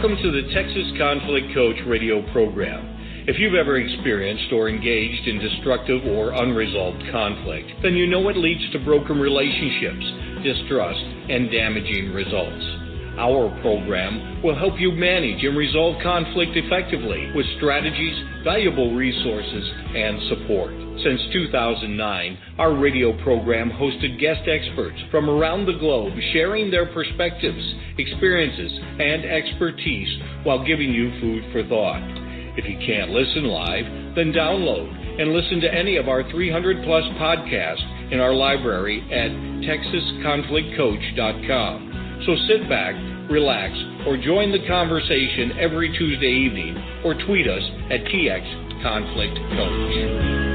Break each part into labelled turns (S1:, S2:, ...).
S1: Welcome to the Texas Conflict Coach radio program. If you've ever experienced or engaged in destructive or unresolved conflict, then you know it leads to broken relationships, distrust, and damaging results. Our program will help you manage and resolve conflict effectively with strategies, valuable resources, and support. Since 2009, our radio program hosted guest experts from around the globe sharing their perspectives, experiences, and expertise while giving you food for thought. If you can't listen live, then download and listen to any of our 300-plus podcasts in our library at texasconflictcoach.com. So sit back, relax, or join the conversation every Tuesday evening, or tweet us at TXConflictCoach.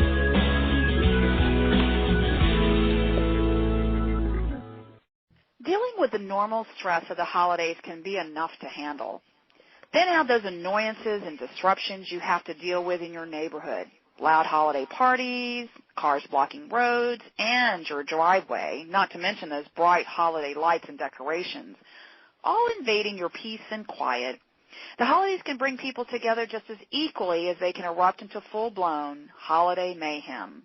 S2: Dealing with the normal stress of the holidays can be enough to handle. Then add those annoyances and disruptions you have to deal with in your neighborhood. Loud holiday parties, cars blocking roads, and your driveway, not to mention those bright holiday lights and decorations, all invading your peace and quiet. The holidays can bring people together just as equally as they can erupt into full-blown holiday mayhem.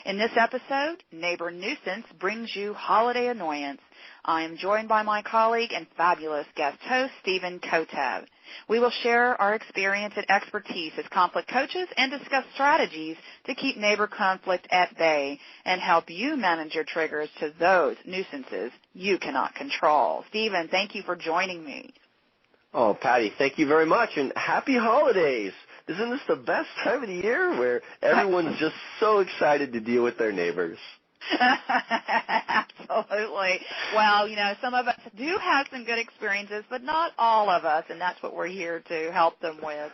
S2: In this episode, Neighbor Nuisance brings you Holiday Annoyance. I am joined by my colleague and fabulous guest host, Stephen Kotev. We will share our experience and expertise as conflict coaches and discuss strategies to keep neighbor conflict at bay and help you manage your triggers to those nuisances you cannot control. Stephen, thank you for joining me.
S3: Oh, Pattie, thank you very much, and happy holidays. Isn't this the best time of the year where everyone's just so excited to deal with their neighbors?
S2: Absolutely. Well, some of us do have some good experiences, but not all of us, and that's what we're here to help them with.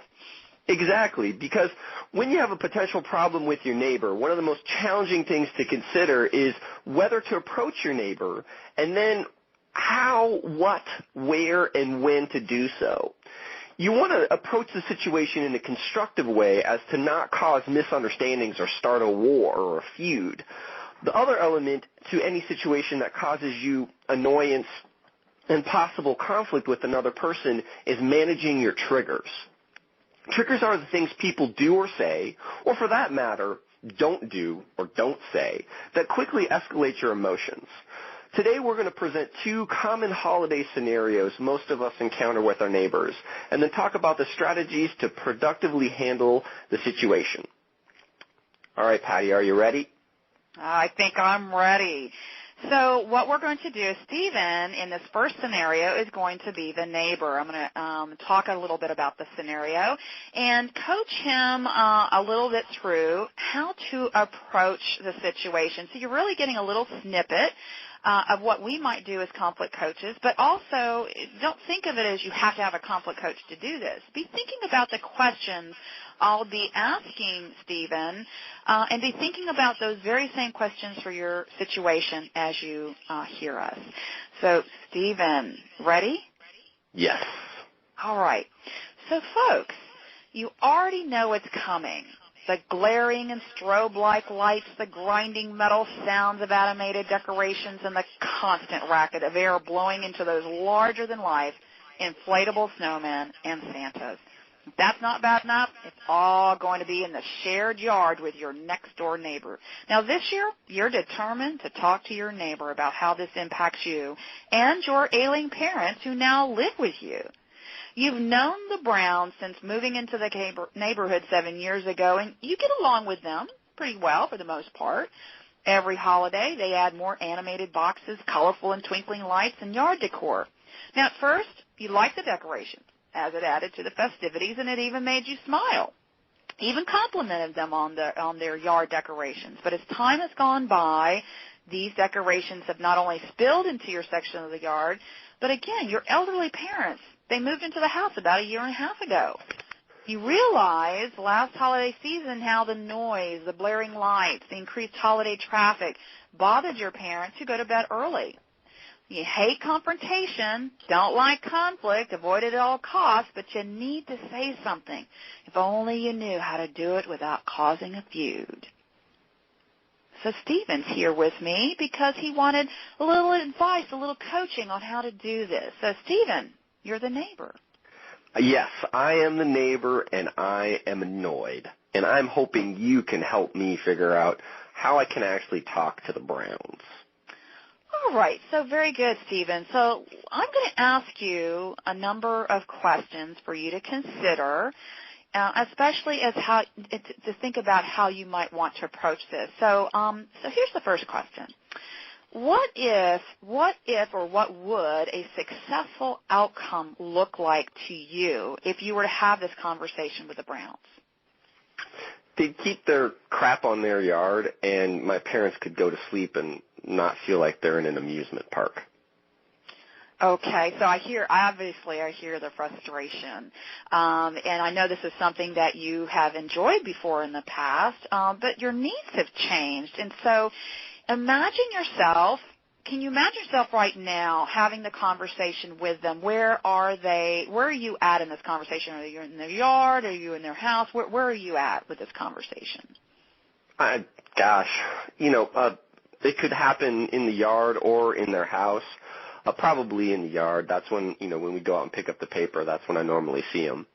S3: Exactly, because when you have a potential problem with your neighbor, one of the most challenging things to consider is whether to approach your neighbor, and then how, what, where, and when to do so. You want to approach the situation in a constructive way as to not cause misunderstandings or start a war or a feud. The other element to any situation that causes you annoyance and possible conflict with another person is managing your triggers. Triggers are the things people do or say, or for that matter, don't do or don't say, that quickly escalate your emotions. Today we're going to present two common holiday scenarios most of us encounter with our neighbors, and then talk about the strategies to productively handle the situation. All right, Pattie, are you ready?
S2: I think I'm ready. So what we're going to do, Stephen, in this first scenario is going to be the neighbor. I'm going to talk a little bit about the scenario and coach him a little bit through how to approach the situation. So you're really getting a little snippet of what we might do as conflict coaches, but also don't think of it as you have to have a conflict coach to do this. Be thinking about the questions I'll be asking Stephen, and be thinking about those very same questions for your situation as you hear us. So, Stephen, ready?
S3: Yes.
S2: All right. So, folks, you already know what's coming. The glaring and strobe-like lights, the grinding metal sounds of animated decorations, and the constant racket of air blowing into those larger-than-life inflatable snowmen and Santas. If that's not bad enough, it's all going to be in the shared yard with your next-door neighbor. Now, this year, you're determined to talk to your neighbor about how this impacts you and your ailing parents who now live with you. You've known the Browns since moving into the neighborhood 7 years ago, and you get along with them pretty well for the most part. Every holiday, they add more animated boxes, colorful and twinkling lights, and yard decor. Now, at first, you liked the decorations, as it added to the festivities, and it even made you smile. Even complimented them on their yard decorations. But as time has gone by, these decorations have not only spilled into your section of the yard, but again, your elderly parents, they moved into the house about a year and a half ago. You realize last holiday season how the noise, the blaring lights, the increased holiday traffic bothered your parents who go to bed early. You hate confrontation, don't like conflict, avoid it at all costs, but you need to say something. If only you knew how to do it without causing a feud. So Stephen's here with me because he wanted a little advice, a little coaching on how to do this. So Stephen, you're the neighbor.
S3: Yes, I am the neighbor, and I am annoyed. And I'm hoping you can help me figure out how I can actually talk to the Browns.
S2: All right, so very good, Stephen. So I'm going to ask you a number of questions for you to consider, especially as how to think about how you might want to approach this. So here's the first question. What if or what would a successful outcome look like to you if you were to have this conversation with the Browns?
S3: They'd keep their crap on their yard, and my parents could go to sleep and not feel like they're in an amusement park.
S2: Okay, so I hear the frustration, and I know this is something that you have enjoyed before in the past, but your needs have changed, and so can you imagine yourself right now having the conversation with them? Where are you at in this conversation? Are you in their yard? Are you in their house? Where are you at with this conversation?
S3: It could happen in the yard or in their house. Probably in the yard. That's when we go out and pick up the paper, that's when I normally see them.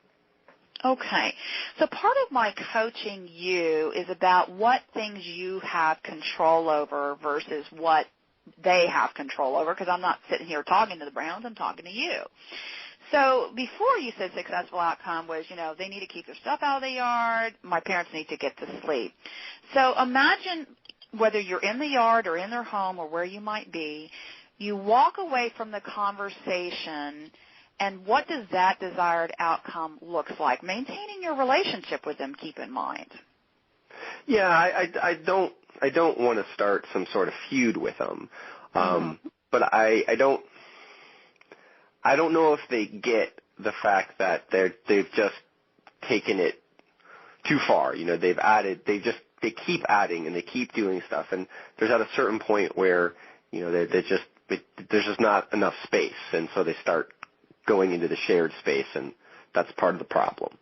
S2: Okay. So part of my coaching you is about what things you have control over versus what they have control over, because I'm not sitting here talking to the Browns, I'm talking to you. So before you said successful outcome was, they need to keep their stuff out of the yard, my parents need to get to sleep. So imagine whether you're in the yard or in their home or where you might be, you walk away from the conversation, and what does that desired outcome look like? Maintaining your relationship with them, keep in mind.
S3: Yeah, I don't want to start some sort of feud with them, but I don't know if they get the fact that they've just taken it too far. They keep adding and they keep doing stuff, and there's at a certain point where there's just not enough space, and so they start going into the shared space, and that's part of the problem.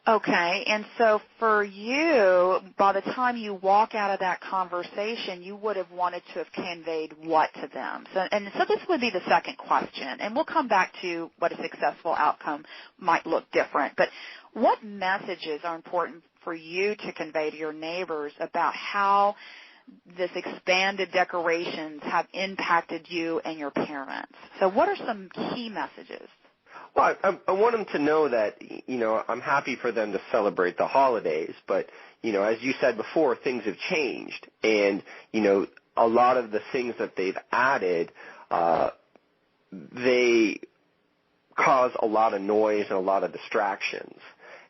S2: Okay, and so for you, by the time you walk out of that conversation, you would have wanted to have conveyed what to them? So this would be the second question, and we'll come back to what a successful outcome might look different. But what messages are important for you to convey to your neighbors about how this expanded decorations have impacted you and your parents? So what are some key messages?
S3: Well, I want them to know that, I'm happy for them to celebrate the holidays, but, as you said before, things have changed, and, a lot of the things that they've added, they cause a lot of noise and a lot of distractions.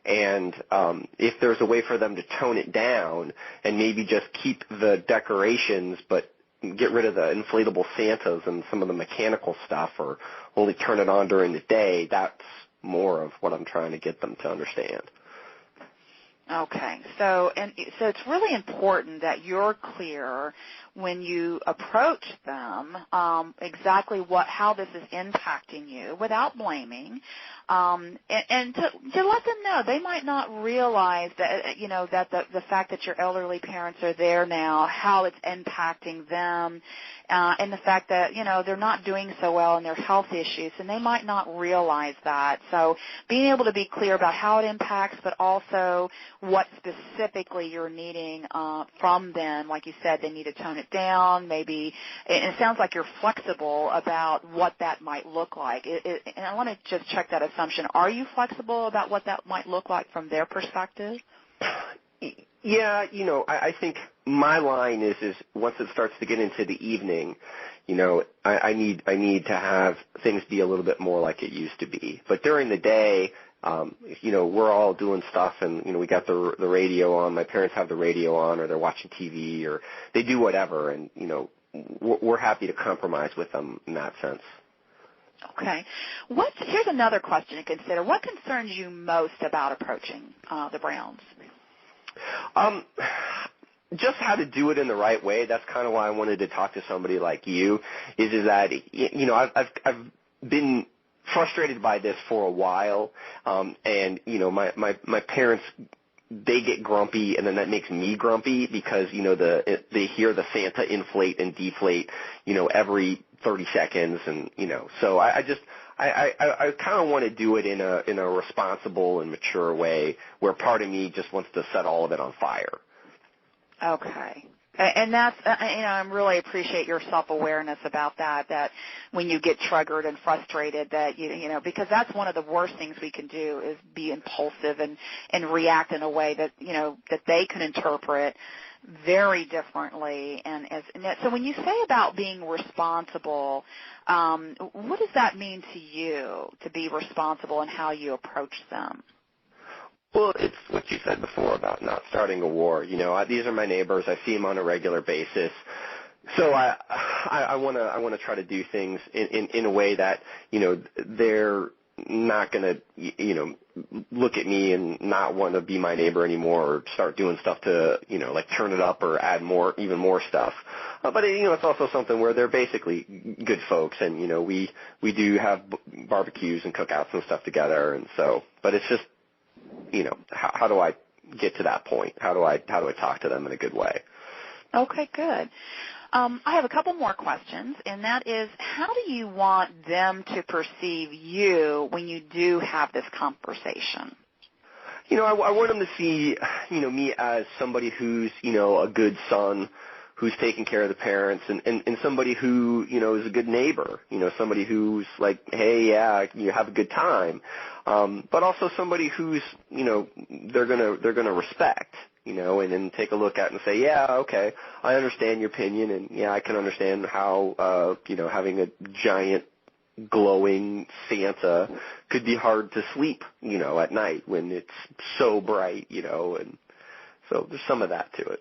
S3: And if there's a way for them to tone it down and maybe just keep the decorations but get rid of the inflatable Santas and some of the mechanical stuff, or only turn it on during the day, that's more of what I'm trying to get them to understand.
S2: Okay, so it's really important that you're clear when you approach them exactly how this is impacting you without blaming, and to let them know. They might not realize that that the fact that your elderly parents are there now, how it's impacting them, and the fact that they're not doing so well in their health issues, and they might not realize that. So being able to be clear about how it impacts, but also what specifically you're needing from them. Like you said, they need to tone it down, maybe. And it sounds like you're flexible about what that might look like. And I want to just check that assumption. Are you flexible about what that might look like from their perspective?
S3: Yeah, I think my line is once it starts to get into the evening, I need to have things be a little bit more like it used to be. But during the day, we're all doing stuff, and we got the radio on. My parents have the radio on, or they're watching TV, or they do whatever, and we're happy to compromise with them in that sense.
S2: Okay. Here's another question to consider. What concerns you most about approaching the Browns?
S3: Just how to do it in the right way. That's kind of why I wanted to talk to somebody like you. Is that I've been frustrated by this for a while, and my parents, they get grumpy, and then that makes me grumpy because they hear the Santa inflate and deflate every 30 seconds, and so I I kind of want to do it in a responsible and mature way where part of me just wants to set all of it on fire.
S2: Okay. And that's, I really appreciate your self-awareness about that when you get triggered and frustrated that, because that's one of the worst things we can do is be impulsive and react in a way that, that they can interpret very differently. So when you say about being responsible, what does that mean to you, to be responsible and how you approach them?
S3: Well, it's what you said before about not starting a war. These are my neighbors. I see them on a regular basis. So I want to try to do things in a way that, they're not going to, look at me and not want to be my neighbor anymore or start doing stuff to, like turn it up or add even more stuff. But, it's also something where they're basically good folks and, we do have barbecues and cookouts and stuff together. And so, but it's just, how do I get to that point? How do I talk to them in a good way?
S2: Okay, good. I have a couple more questions, and that is, how do you want them to perceive you when you do have this conversation?
S3: I want them to see, me as somebody who's, a good son, who's taking care of the parents, and somebody who, is a good neighbor, somebody who's like, hey, yeah, you have a good time, but also somebody who's, they're gonna respect, and then take a look at and say, yeah, okay, I understand your opinion, and yeah, I can understand how, having a giant glowing Santa could be hard to sleep, at night when it's so bright, and so there's some of that to it.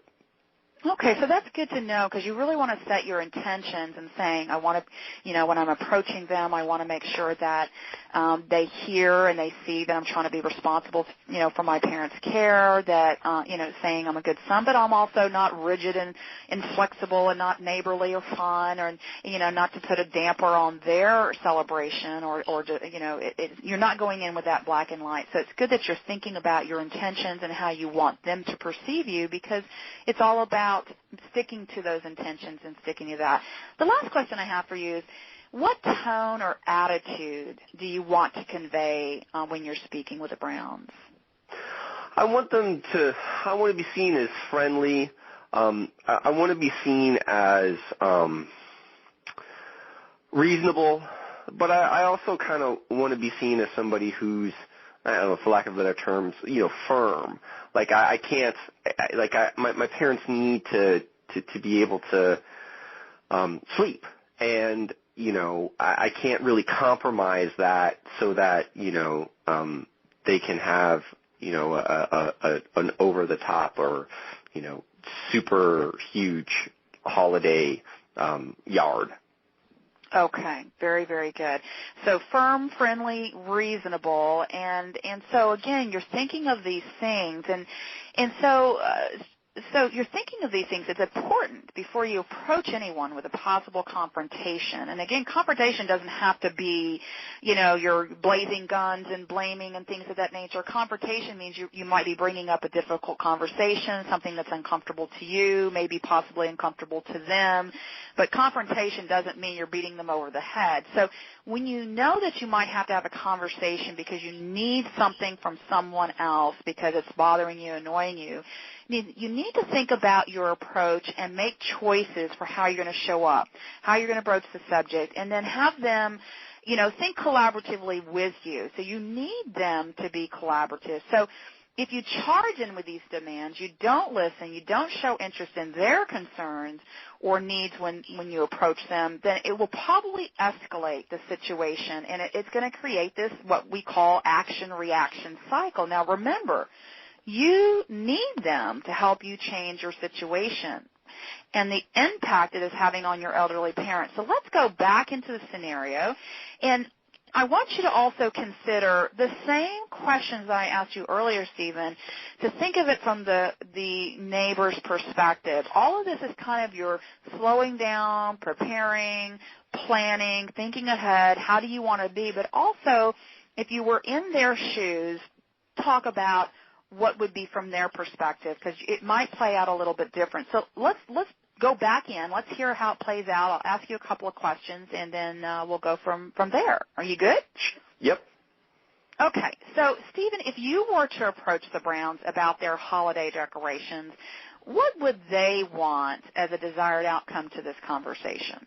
S2: Okay, so that's good to know because you really want to set your intentions and saying, I want to, when I'm approaching them, I want to make sure that they hear and they see that I'm trying to be responsible, for my parents' care, that, saying I'm a good son, but I'm also not rigid and inflexible and not neighborly or fun or, not to put a damper on their celebration or you're not going in with that black and white. So it's good that you're thinking about your intentions and how you want them to perceive you because it's all about sticking to those intentions and sticking to that. The last question I have for you is, what tone or attitude do you want to convey when you're speaking with the Browns?
S3: I want to be seen as friendly. I want to be seen as reasonable, but I also kind of want to be seen as somebody who's, I don't know, for lack of better terms, firm. Like I can't, my parents need to be able to sleep, and I can't really compromise that so that they can have an over the top or super huge holiday yard.
S2: Okay, very, very good. So firm, friendly, reasonable, and so again, you're thinking of these things, and so you're thinking of these things. It's important before you approach anyone with a possible confrontation. And again, confrontation doesn't have to be, you're blazing guns and blaming and things of that nature. Confrontation means you might be bringing up a difficult conversation, something that's uncomfortable to you, maybe possibly uncomfortable to them. But confrontation doesn't mean you're beating them over the head. So when you know that you might have to have a conversation because you need something from someone else because it's bothering you, annoying you, you need to think about your approach and make choices for how you're going to show up, how you're going to broach the subject, and then have them, think collaboratively with you. So you need them to be collaborative. So if you charge in with these demands, you don't listen, you don't show interest in their concerns or needs when you approach them, then it will probably escalate the situation, and it's going to create this, what we call action-reaction cycle. Now, remember, you need them to help you change your situation and the impact it is having on your elderly parents. So let's go back into the scenario, and I want you to also consider the same questions I asked you earlier, Stephen, to think of it from the neighbor's perspective. All of this is kind of your slowing down, preparing, planning, thinking ahead, how do you want to be, but also if you were in their shoes, talk about what would be from their perspective because it might play out a little bit different. So let's go back in. Let's hear how it plays out. I'll ask you a couple of questions, and then we'll go from there. Are you good?
S3: Yep.
S2: Okay. So, Stephen, if you were to approach the Browns about their holiday decorations, what would they want as a desired outcome to this conversation?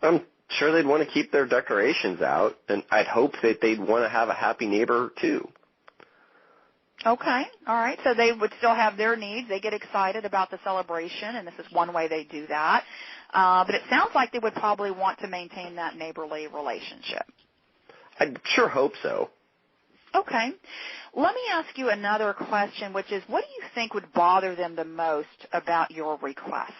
S3: I'm sure they'd want to keep their decorations out, and I'd hope that they'd want to have a happy neighbor, too.
S2: Okay. All right. So they would still have their needs. They get excited about the celebration, and this is one way they do that. But it sounds like they would probably want to maintain that neighborly relationship.
S3: I sure hope so.
S2: Okay. Let me ask you another question, which is, what do you think would bother them the most about your request?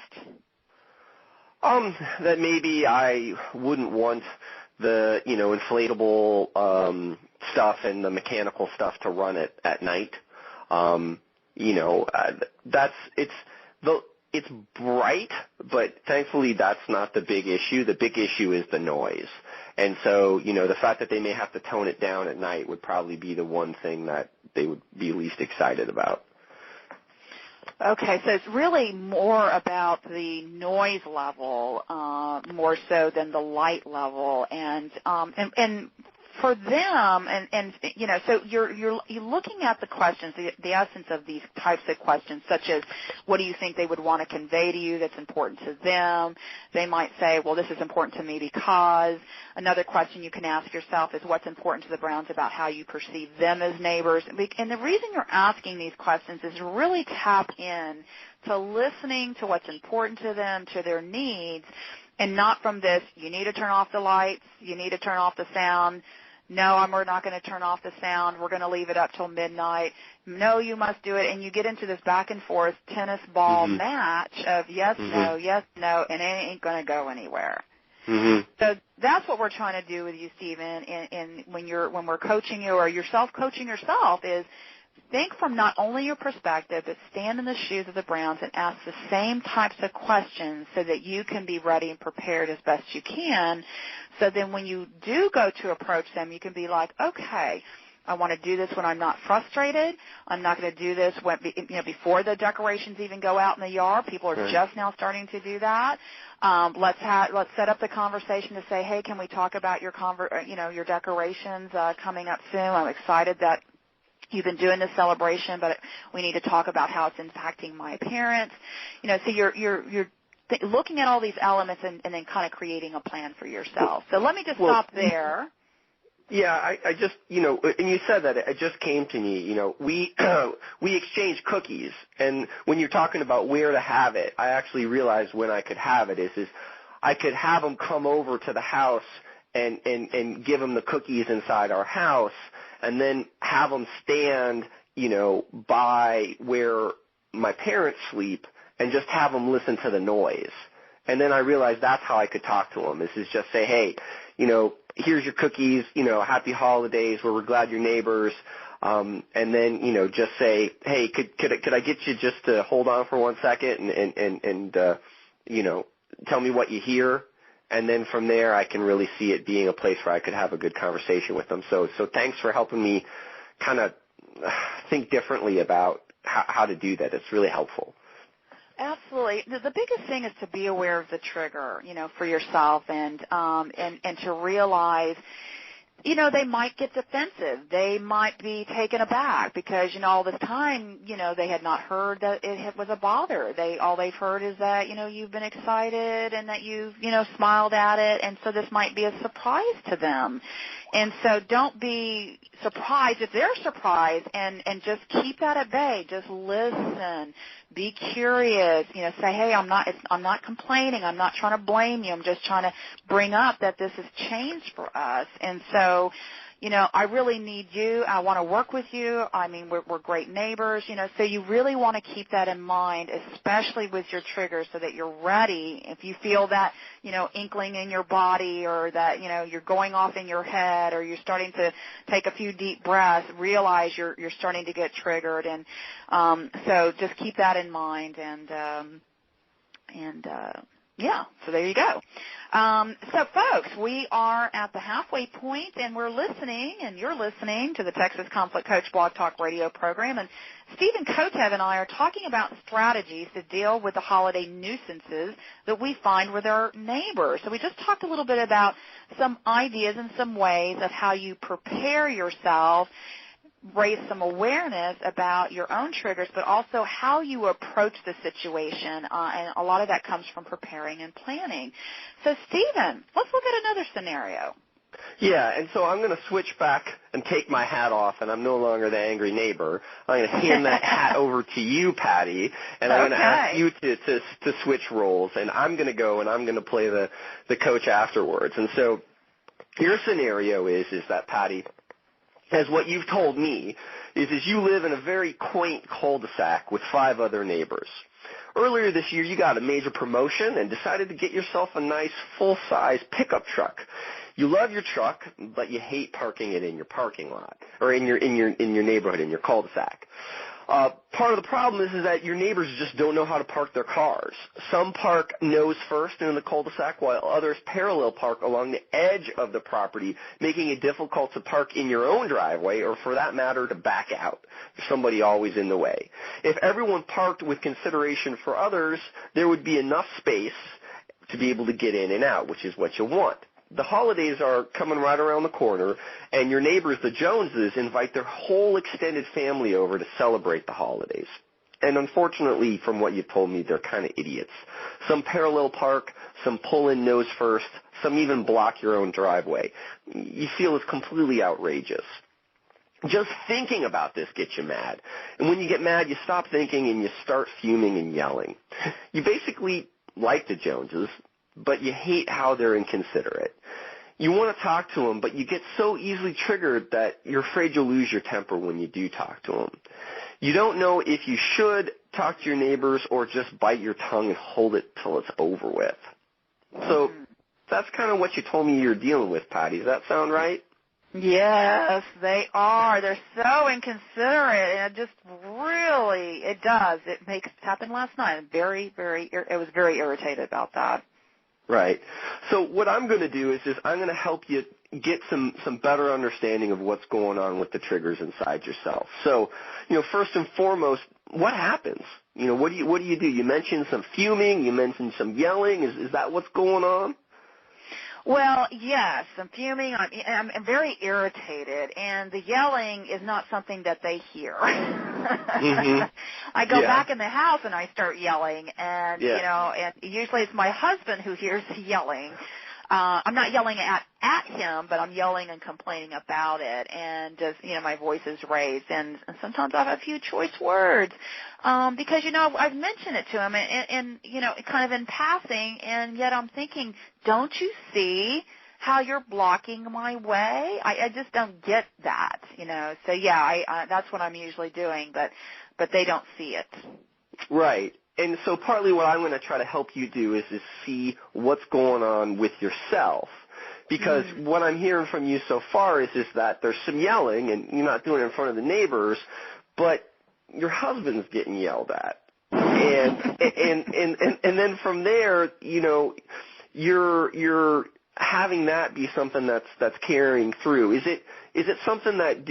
S3: That maybe I wouldn't want the, inflatable stuff and the mechanical stuff to run it at night. It's bright, but thankfully that's not the big issue. The big issue is the noise. And so, the fact that they may have to tone it down at night would probably be the one thing that they would be least excited about.
S2: Okay, so it's really more about the noise level, more so than the light level, and for them, so you're looking at the questions, the essence of these types of questions, such as, what do you think they would want to convey to you that's important to them? They might say, well, this is important to me because. Another question you can ask yourself is, what's important to the Browns about how you perceive them as neighbors? And the reason you're asking these questions is to really tap in to listening to what's important to them, to their needs, and not from this, you need to turn off the lights, you need to turn off the sound. No, we're not going to turn off the sound. We're going to leave it up till midnight. No, you must do it. And you get into this back and forth tennis ball match of yes, no, and it ain't going to go anywhere. So that's what we're trying to do with you, Stephen, when we're coaching you or yourself coaching yourself is think from not only your perspective, but stand in the shoes of the Browns and ask the same types of questions so that you can be ready and prepared as best you can. So then when you do go to approach them, you can be like, okay, I want to do this when I'm not frustrated. I'm not going to do this when, before the decorations even go out in the yard. People are just now starting to do that. Let's set up the conversation to say, hey, can we talk about your decorations coming up soon? I'm excited that you've been doing this celebration, but we need to talk about how it's impacting my parents. So you're looking at all these elements and then kind of creating a plan for yourself. So let me just stop there.
S3: Yeah, I just, and you said that, it just came to me, we exchange cookies, and when you're talking about where to have it, I actually realized when I could have it is I could have them come over to the house and give them the cookies inside our house, and then have them stand, by where my parents sleep, and just have them listen to the noise. And then I realized that's how I could talk to them, is just say, hey, here's your cookies, happy holidays, we're glad you're neighbors, and then, just say, hey, could I get you just to hold on for 1 second and tell me what you hear, and then from there I can really see it being a place where I could have a good conversation with them. So thanks for helping me kind of think differently about how to do that. It's really helpful.
S2: Absolutely. The biggest thing is to be aware of the trigger, for yourself and to realize, they might get defensive. They might be taken aback because, all this time, they had not heard that it was a bother. All they've heard is that, you've been excited and that you've, smiled at it, and so this might be a surprise to them. And so don't be surprised if they're surprised, and just keep that at bay. Just listen. Be curious. Say, hey, I'm not complaining. I'm not trying to blame you. I'm just trying to bring up that this has changed for us. And so, I really need you. I want to work with you. I mean, we're great neighbors, so you really want to keep that in mind, especially with your triggers, so that you're ready. If you feel that, inkling in your body, or that, you're going off in your head, or you're starting to take a few deep breaths, realize you're starting to get triggered. And so just keep that in mind and Yeah, so there you go. So, folks, we are at the halfway point, and we're listening, and you're listening to the Texas Conflict Coach Blog Talk radio program. And Stephen Kotev and I are talking about strategies to deal with the holiday nuisances that we find with our neighbors. So we just talked a little bit about some ideas and some ways of how you prepare yourself, raise some awareness about your own triggers, but also how you approach the situation, and a lot of that comes from preparing and planning. So, Stephen, let's look at another scenario.
S3: Yeah, and so I'm going to switch back and take my hat off, and I'm no longer the angry neighbor. I'm going to hand that hat over to you, Pattie, and I'm going to ask you to switch roles, and I'm going to go and I'm going to play the coach afterwards. And so your scenario is that, Pattie, as what you've told me, is you live in a very quaint cul-de-sac with 5 other neighbors. Earlier this year, you got a major promotion and decided to get yourself a nice full-size pickup truck. You love your truck, but you hate parking it in your parking lot or in your neighborhood, in your cul-de-sac. Part of the problem is that your neighbors just don't know how to park their cars. Some park nose first in the cul-de-sac, while others parallel park along the edge of the property, making it difficult to park in your own driveway or, for that matter, to back out. There's somebody always in the way. If everyone parked with consideration for others, there would be enough space to be able to get in and out, which is what you want. The holidays are coming right around the corner, and your neighbors, the Joneses, invite their whole extended family over to celebrate the holidays. And unfortunately, from what you told me, they're kind of idiots. Some parallel park, some pull in nose first, some even block your own driveway. You feel it's completely outrageous. Just thinking about this gets you mad. And when you get mad, you stop thinking and you start fuming and yelling. You basically like the Joneses, but you hate how they're inconsiderate. You want to talk to them, but you get so easily triggered that you're afraid you'll lose your temper when you do talk to them. You don't know if you should talk to your neighbors or just bite your tongue and hold it till it's over with. So that's kind of what you told me you're dealing with, Pattie. Does that sound right?
S2: Yes, they are. They're so inconsiderate, and it just really, it does. It happened last night. I was very irritated about that.
S3: Right. So what I'm going to do is I'm going to help you get some better understanding of what's going on with the triggers inside yourself. So, first and foremost, what happens? What do you do? You mentioned some fuming. You mentioned some yelling. Is that what's going on?
S2: Well, yes, I'm fuming. I'm very irritated, and the yelling is not something that they hear.
S3: Mm-hmm.
S2: I go back in the house and I start yelling, and and usually it's my husband who hears the yelling. I'm not yelling at him, but I'm yelling and complaining about it, and just my voice is raised, and sometimes I have a few choice words because I've mentioned it to him, and kind of in passing, and yet I'm thinking, don't you see how you're blocking my way? I just don't get that, So I that's what I'm usually doing, but they don't see it. Right.
S3: And so partly what I'm going to try to help you do is see what's going on with yourself. Because what I'm hearing from you so far is that there's some yelling, and you're not doing it in front of the neighbors, but your husband's getting yelled at. And then from there, you're having that be something that's carrying through. Is it something that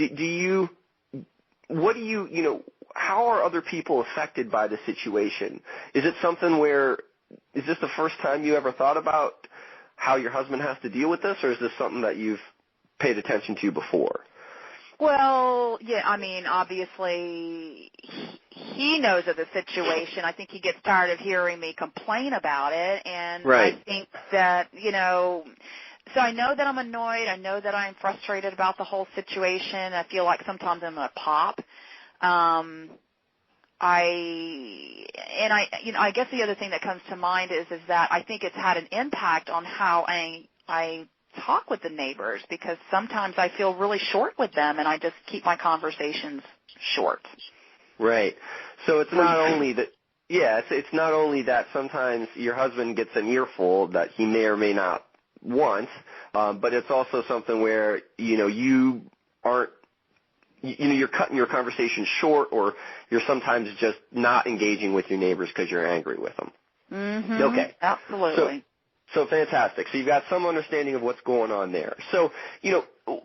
S3: how are other people affected by the situation? Is it something is this the first time you ever thought about how your husband has to deal with this, or is this something that you've paid attention to before?
S2: Well, yeah, obviously he knows of the situation. I think he gets tired of hearing me complain about it, and I think that, so I know that I'm annoyed. I know that I'm frustrated about the whole situation. I feel like sometimes I'm going to pop. I guess the other thing that comes to mind is that I think it's had an impact on how I talk with the neighbors, because sometimes I feel really short with them, and I just keep my conversations short. Right.
S3: So it's not only that. Yeah, it's not only that sometimes your husband gets an earful that he may or may not want, but it's also something where you aren't. You're cutting your conversation short, or you're sometimes just not engaging with your neighbors because you're angry with them.
S2: Mm-hmm.
S3: Okay.
S2: Absolutely.
S3: So fantastic. So you've got some understanding of what's going on there. So,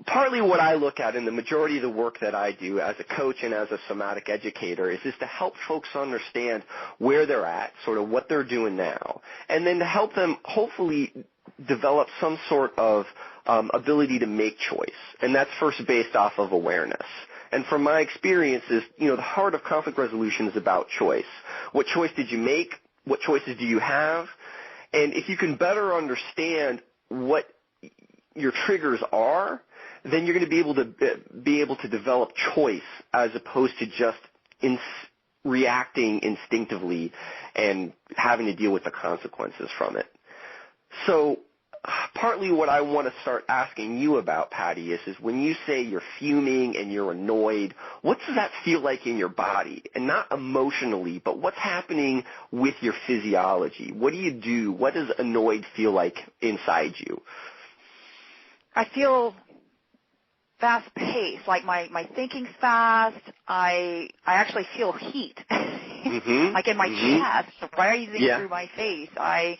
S3: partly what I look at in the majority of the work that I do as a coach and as a somatic educator is to help folks understand where they're at, sort of what they're doing now, and then to help them hopefully develop some sort of ability to make choice. And that's first based off of awareness. And from my experiences, the heart of conflict resolution is about choice. What choice did you make? What choices do you have? And if you can better understand what your triggers are, then you're going to be able to develop choice as opposed to just reacting instinctively and having to deal with the consequences from it. So partly what I want to start asking you about, Pattie, is when you say you're fuming and you're annoyed, what does that feel like in your body? And not emotionally, but what's happening with your physiology? What do you do? What does annoyed feel like inside you?
S2: I feel fast-paced, like my thinking's fast. I actually feel heat, like in my chest, rising through my face. I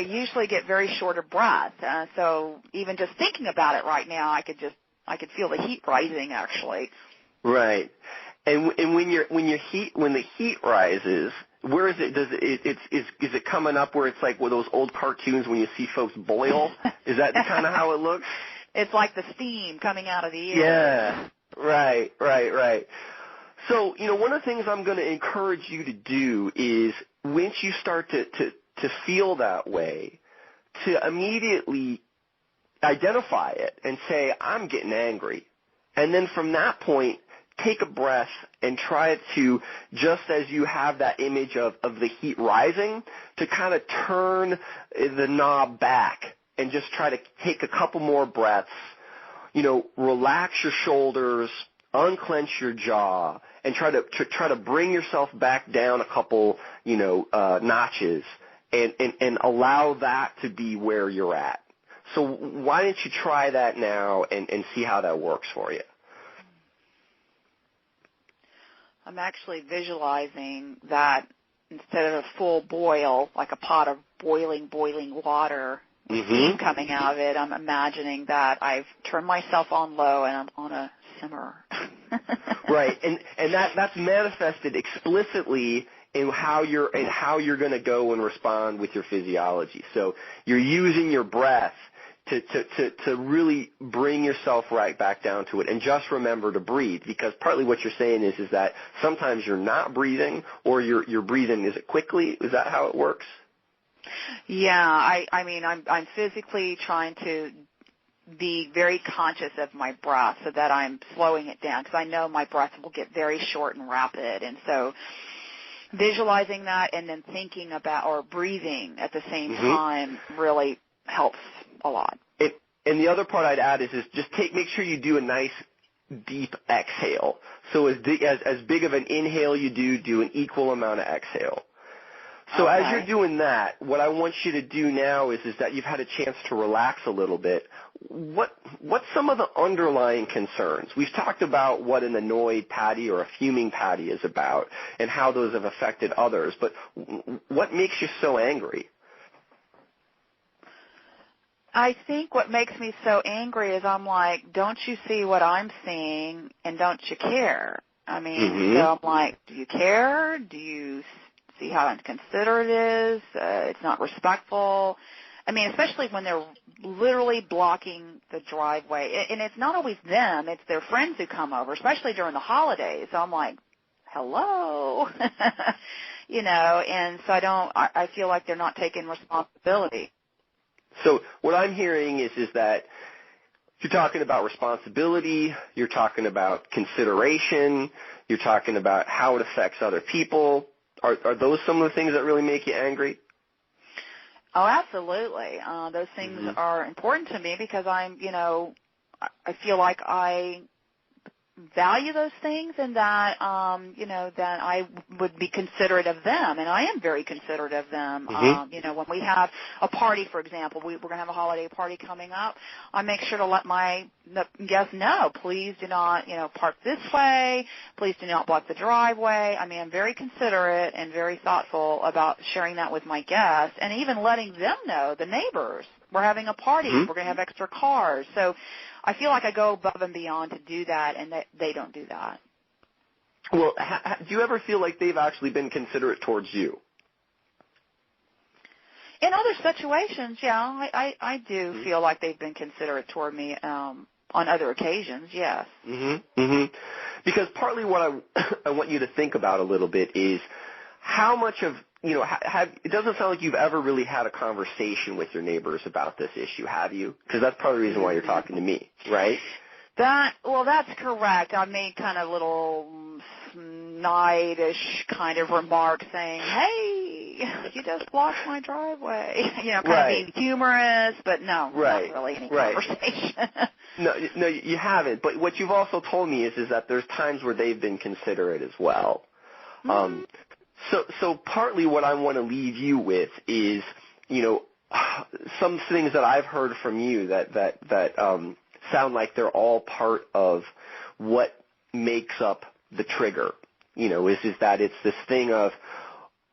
S2: usually get very short of breath, so even just thinking about it right now, I could feel the heat rising actually.
S3: Right, and when the heat rises, where is it? Is it coming up where it's like with those old cartoons when you see folks boil? Is that kind of how it looks?
S2: It's like the steam coming out of the ear.
S3: Yeah, right. So, one of the things I'm going to encourage you to do is once you start to feel that way, to immediately identify it and say, I'm getting angry. And then from that point, take a breath and try to, just as you have that image of the heat rising, to kind of turn the knob back and just try to take a couple more breaths, relax your shoulders, unclench your jaw, and try to bring yourself back down a couple, notches and allow that to be where you're at. So why don't you try that now and see how that works for you?
S2: I'm actually visualizing that instead of a full boil, like a pot of boiling water, steam coming out of it, I'm imagining that I've turned myself on low and I'm on a simmer.
S3: Right, and that's manifested explicitly in how you're going to go and respond with your physiology. So you're using your breath to really bring yourself right back down to it, and just remember to breathe, because partly what you're saying is that sometimes you're not breathing, or you're breathing, is it quickly? Is that how it works?
S2: Yeah, I mean, I'm physically trying to be very conscious of my breath so that I'm slowing it down, because I know my breath will get very short and rapid, and so visualizing that and then thinking about or breathing at the same time really helps a lot.
S3: And the other part I'd add is just make sure you do a nice deep exhale. So as big of an inhale you do an equal amount of exhale. So as you're doing that, what I want you to do now is that you've had a chance to relax a little bit. What's some of the underlying concerns? We've talked about what an annoyed Pattie or a fuming Pattie is about and how those have affected others, but what makes you so angry?
S2: I think what makes me so angry is I'm like, don't you see what I'm seeing and don't you care? I mean, so I'm like, do you care? Do you see how inconsiderate it is? It's not respectful. I mean, especially when they're literally blocking the driveway. And it's not always them. It's their friends who come over, especially during the holidays. So I'm like, hello? And so I feel like they're not taking responsibility.
S3: So what I'm hearing is that you're talking about responsibility, you're talking about consideration, you're talking about how it affects other people. Are those some of the things that really make you angry?
S2: Oh, absolutely. Those things are important to me because I feel like I value those things and that, that I would be considerate of them, and I am very considerate of them. When we have a party, for example, we're going to have a holiday party coming up, I make sure to let my guests know, please do not, park this way, please do not block the driveway. I mean, I'm very considerate and very thoughtful about sharing that with my guests and even letting them know, the neighbors, we're having a party, we're going to have extra cars. So I feel like I go above and beyond to do that, and they don't do that.
S3: Well, do you ever feel like they've actually been considerate towards you?
S2: In other situations, yeah, I do feel like they've been considerate toward me on other occasions, yes.
S3: Because partly what I want you to think about a little bit is how much of, it doesn't sound like you've ever really had a conversation with your neighbors about this issue, have you? Because that's part of the reason why you're talking to me, right?
S2: That's correct. I made kind of little snide-ish kind of remarks saying, hey, you just blocked my driveway. Kind of being humorous, but no, not really any conversation.
S3: No, you haven't. But what you've also told me is that there's times where they've been considerate as well. So partly what I want to leave you with is, some things that I've heard from you that sound like they're all part of what makes up the trigger. Is that it's this thing of,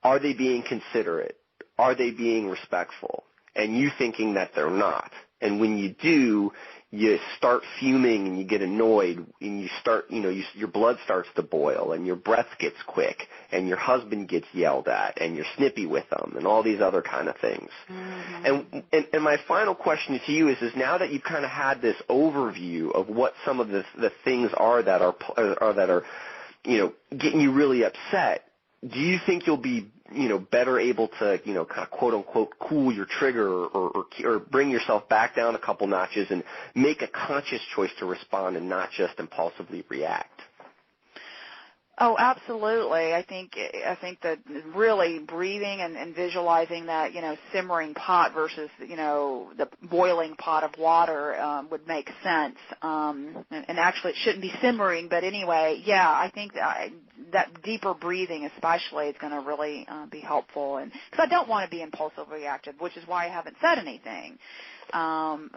S3: are they being considerate? Are they being respectful? And you thinking that they're not. And when you do, you start fuming and you get annoyed and you start, your blood starts to boil and your breath gets quick and your husband gets yelled at and you're snippy with them and all these other kind of things. And my final question to you is now that you've kind of had this overview of what some of the things are that are getting you really upset, do you think you'll be better able to, kind of quote unquote cool your trigger or bring yourself back down a couple notches and make a conscious choice to respond and not just impulsively react?
S2: Oh, absolutely. I think that really breathing and visualizing that, simmering pot versus, the boiling pot of water would make sense. And actually it shouldn't be simmering, but anyway, yeah, I think that deeper breathing especially is going to really be helpful. And because I don't want to be impulsively reactive, which is why I haven't said anything. So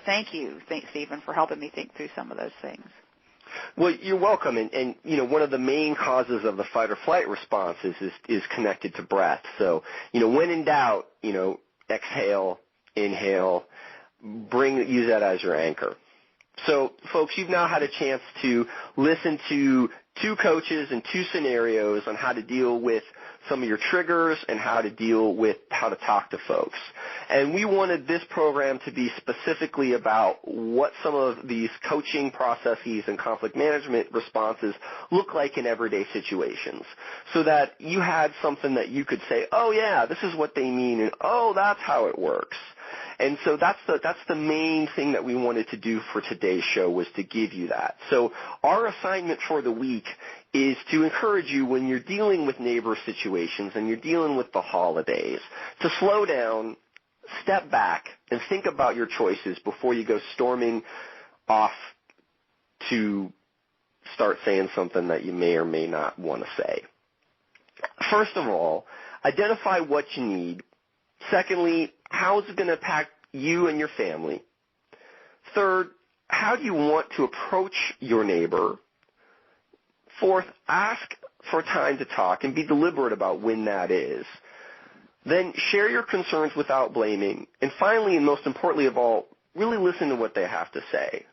S2: thank you, Stephen, for helping me think through some of those things.
S3: Well, you're welcome, and one of the main causes of the fight or flight response is connected to breath. So, when in doubt, exhale, inhale, use that as your anchor. So, folks, you've now had a chance to listen to two coaches and two scenarios on how to deal with some of your triggers and how to talk to folks. And we wanted this program to be specifically about what some of these coaching processes and conflict management responses look like in everyday situations, so that you had something that you could say, oh yeah, this is what they mean, and oh, that's how it works. And so that's the main thing that we wanted to do for today's show, was to give you that. So our assignment for the week is to encourage you, when you're dealing with neighbor situations and you're dealing with the holidays, to slow down, step back, and think about your choices before you go storming off to start saying something that you may or may not want to say. First of all, identify what you need. Secondly, how is it going to impact you and your family? Third, how do you want to approach your neighbor? Fourth, ask for time to talk and be deliberate about when that is. Then share your concerns without blaming. And finally, and most importantly of all, really listen to what they have to say.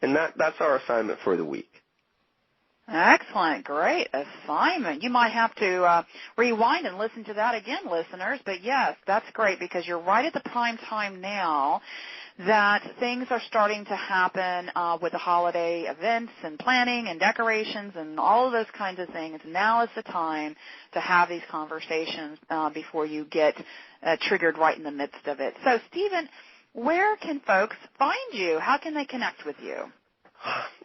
S3: And that's our assignment for the week.
S2: Excellent. Great assignment. You might have to rewind and listen to that again, listeners. But, yes, that's great, because you're right at the prime time now that things are starting to happen with the holiday events and planning and decorations and all of those kinds of things. Now is the time to have these conversations before you get triggered right in the midst of it. So, Stephen, where can folks find you? How can they connect with you?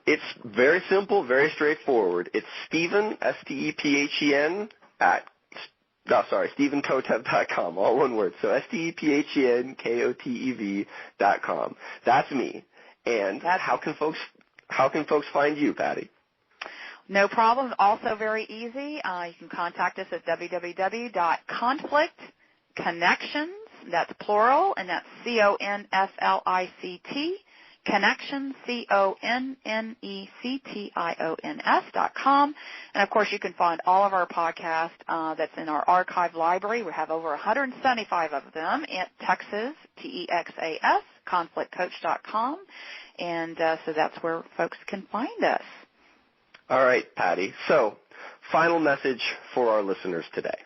S3: It's very simple, very straightforward. It's Stephen, S-T-E-P-H-E-N, StephenKotev.com, all one word. So StephenKotev.com. That's me. And how can folks how can folks find you, Pattie?
S2: No problem. Also very easy. You can contact us at www.conflictconnections, that's plural, and that's CONFLICT, connections, CONNECTIONS.com. And, of course, you can find all of our podcasts that's in our archive library. We have over 175 of them at Texas, TEXAS, conflictcoach.com. And so that's where folks can find us.
S3: All right, Pattie. So, final message for our listeners today.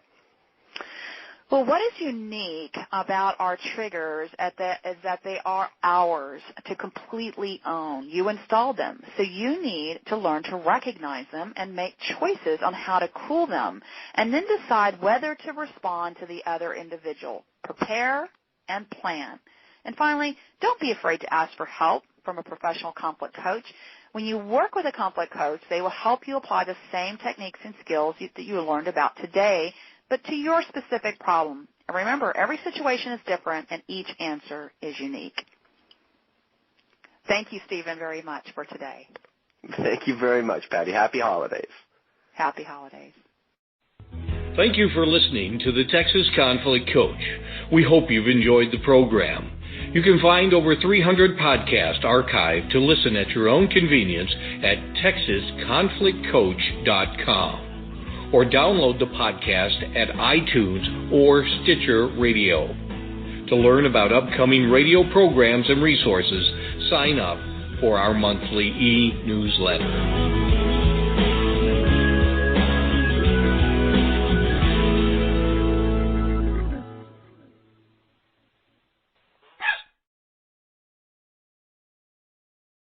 S2: Well, what is unique about our triggers is that they are ours to completely own. You installed them, so you need to learn to recognize them and make choices on how to cool them, and then decide whether to respond to the other individual. Prepare and plan. And finally, don't be afraid to ask for help from a professional conflict coach. When you work with a conflict coach, they will help you apply the same techniques and skills that you learned about today, but to your specific problem. And remember, every situation is different, and each answer is unique. Thank you, Stephen, very much for today.
S3: Thank you very much, Pattie. Happy holidays.
S2: Happy holidays.
S1: Thank you for listening to the Texas Conflict Coach. We hope you've enjoyed the program. You can find over 300 podcasts archived to listen at your own convenience at texasconflictcoach.com or download the podcast at iTunes or Stitcher Radio. To learn about upcoming radio programs and resources, sign up for our monthly e-newsletter.